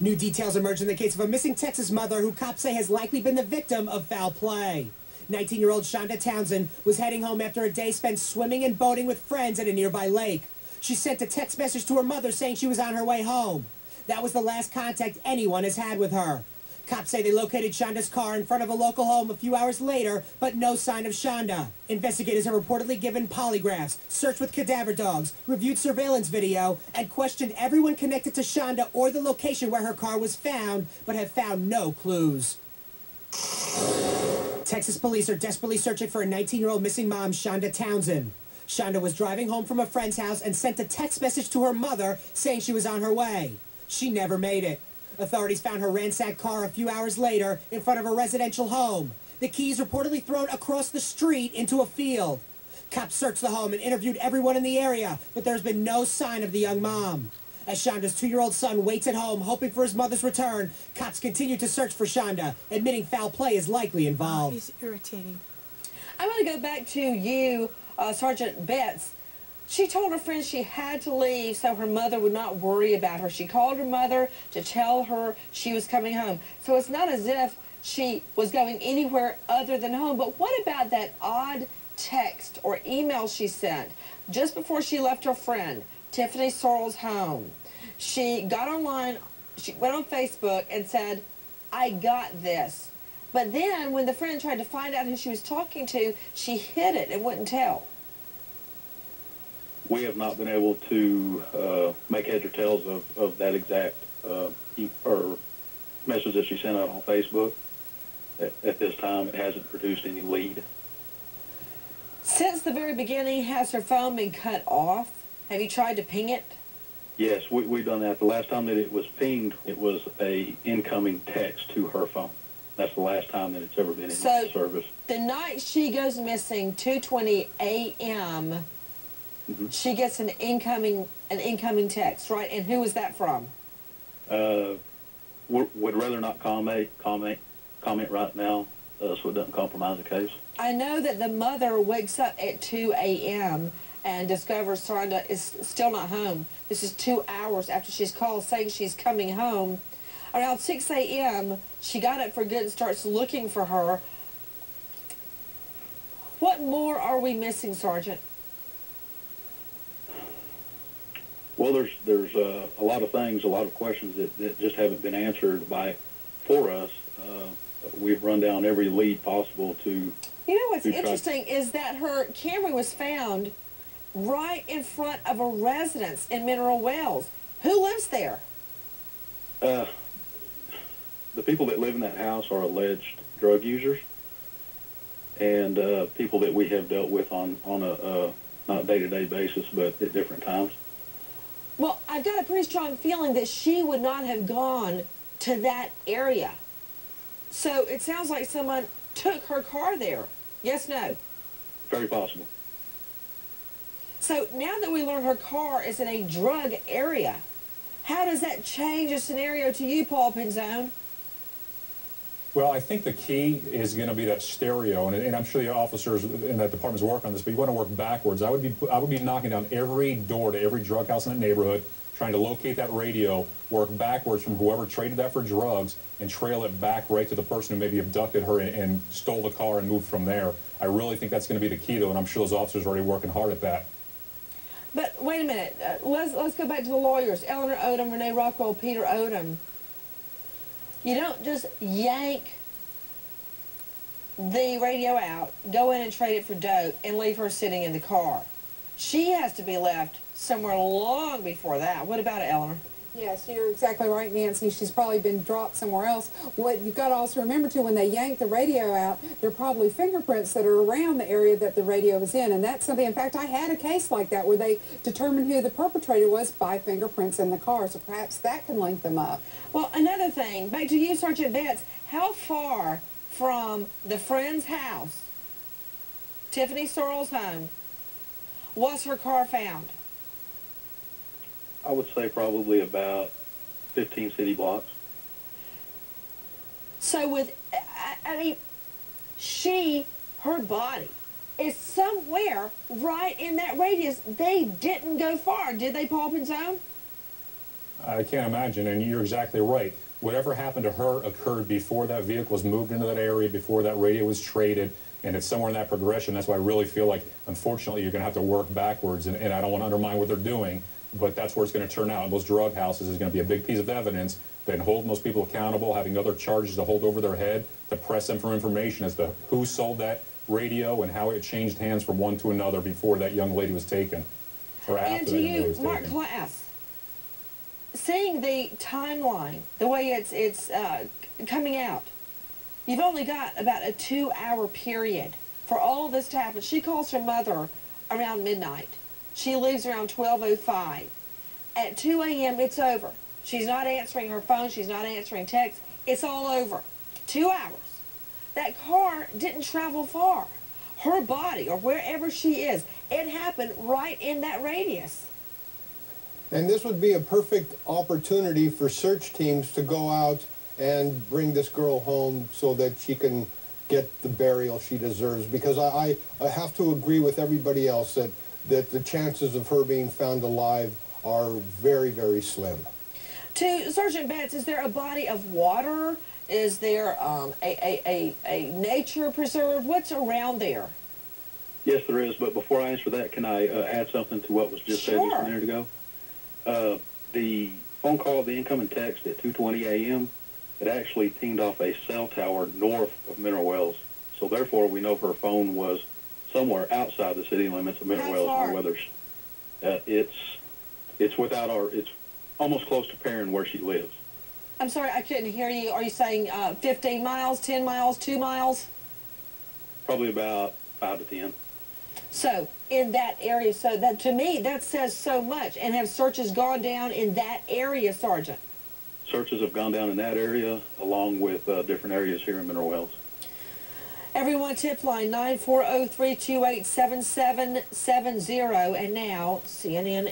New details emerge in the case of a missing Texas mother who cops say has likely been the victim of foul play. 19-year-old Shonda Townsend was heading home after a day spent swimming and boating with friends at a nearby lake. She sent a text message to her mother saying she was on her way home. That was the last contact anyone has had with her. Cops say they located Shonda's car in front of a local home a few hours later, but no sign of Shonda. Investigators have reportedly given polygraphs, searched with cadaver dogs, reviewed surveillance video, and questioned everyone connected to Shonda or the location where her car was found, but have found no clues. Texas police are desperately searching for a 19-year-old missing mom, Shonda Townsend. Shonda was driving home from a friend's house and sent a text message to her mother saying she was on her way. She never made it. Authorities found her ransacked car a few hours later in front of a residential home. The keys reportedly thrown across the street into a field. Cops searched the home and interviewed everyone in the area, but there's been no sign of the young mom. As Shonda's 2-year-old son waits at home, hoping for his mother's return, cops continue to search for Shonda, admitting foul play is likely involved. Oh, he's irritating. I want to go back to you, Sergeant Betts. She told her friend she had to leave so her mother would not worry about her. She called her mother to tell her she was coming home. So it's not as if she was going anywhere other than home. But what about that odd text or email she sent just before she left her friend, Tiffany Sorrell's home? She got online, she went on Facebook and said, "I got this." But then when the friend tried to find out who she was talking to, she hid it and wouldn't tell. We have not been able to make heads or tails of that exact or message that she sent out on Facebook. At this time, it hasn't produced any lead. Since the very beginning, has her phone been cut off? Have you tried to ping it? Yes, we've done that. The last time that it was pinged, it was a incoming text to her phone. That's the last time that it's ever been in service. The night she goes missing, 2:20 a.m., she gets an incoming text, right? And who was that from? Would rather not comment right now, so it doesn't compromise the case. I know that the mother wakes up at 2 a.m. and discovers Shonda is still not home. This is 2 hours after she's called saying she's coming home. Around 6 a.m., she got up for good and starts looking for her. What more are we missing, Sergeant? Well, there's a lot of things, a lot of questions that just haven't been answered for us. We've run down every lead possible to... You know what's interesting is that her Camry was found right in front of a residence in Mineral Wells. Who lives there? The people that live in that house are alleged drug users and people that we have dealt with on a not day-to-day basis, but at different times. Well, I've got a pretty strong feeling that she would not have gone to that area. So it sounds like someone took her car there. Yes, no? Very possible. So now that we learn her car is in a drug area, how does that change the scenario to you, Paul Pinzone? Well, I think the key is going to be that stereo, and I'm sure the officers in that department's work on this, but you want to work backwards. I would be knocking down every door to every drug house in that neighborhood, trying to locate that radio, work backwards from whoever traded that for drugs, and trail it back right to the person who maybe abducted her and stole the car and moved from there. I really think that's going to be the key, though, and I'm sure those officers are already working hard at that. But wait a minute. Let's go back to the lawyers. Eleanor Odom, Renee Rockwell, Peter Odom. You don't just yank the radio out, go in and trade it for dope, and leave her sitting in the car. She has to be left somewhere long before that. What about it, Eleanor? Yes, you're exactly right, Nancy. She's probably been dropped somewhere else. What you've got to also remember, too, when they yank the radio out, there are probably fingerprints that are around the area that the radio was in, and that's something, in fact, I had a case like that where they determined who the perpetrator was by fingerprints in the car, so perhaps that can link them up. Well, another thing, back to you, Sergeant Betts, how far from the friend's house, Tiffany Sorrell's home, was her car found? I would say probably about 15 city blocks. So I mean, her body is somewhere right in that radius. They didn't go far, did they, Paul Pinzone? I can't imagine, and you're exactly right. Whatever happened to her occurred before that vehicle was moved into that area, before that radio was traded, and it's somewhere in that progression. That's why I really feel like, unfortunately, you're going to have to work backwards, and I don't want to undermine what they're doing, but that's where it's going to turn out. And those drug houses is going to be a big piece of evidence that holding those people accountable, having other charges to hold over their head, to press them for information as to who sold that radio and how it changed hands from one to another before that young lady was taken, or after And that to young lady you, was Mark taken. Class, seeing the timeline, the way it's coming out, you've only got about a 2-hour period for all of this to happen. She calls her mother around midnight. She leaves around 12:05. At 2 a.m., it's over. She's not answering her phone. She's not answering texts. It's all over. 2 hours. That car didn't travel far. Her body, or wherever she is, it happened right in that radius. And this would be a perfect opportunity for search teams to go out and bring this girl home so that she can get the burial she deserves. Because I have to agree with everybody else that the chances of her being found alive are very, very slim. To Sergeant Betts, is there a body of water? Is there a nature preserve? What's around there? Yes, there is, but before I answer that, can I add something to what was just said just a minute ago? The phone call, the incoming text at 2:20 a.m., it actually pinged off a cell tower north of Mineral Wells. So therefore, we know her phone was somewhere outside the city limits of Mineral Wells. How far? Whether it's without it's almost close to Perrin where she lives. I'm sorry, I couldn't hear you. Are you saying 15 miles, 10 miles, 2 miles? Probably about 5 to 10. So, in that area, so that to me, that says so much. And have searches gone down in that area, Sergeant? Searches have gone down in that area, along with different areas here in Mineral Wells. Everyone, tip line 940-328-7770. And now, CNN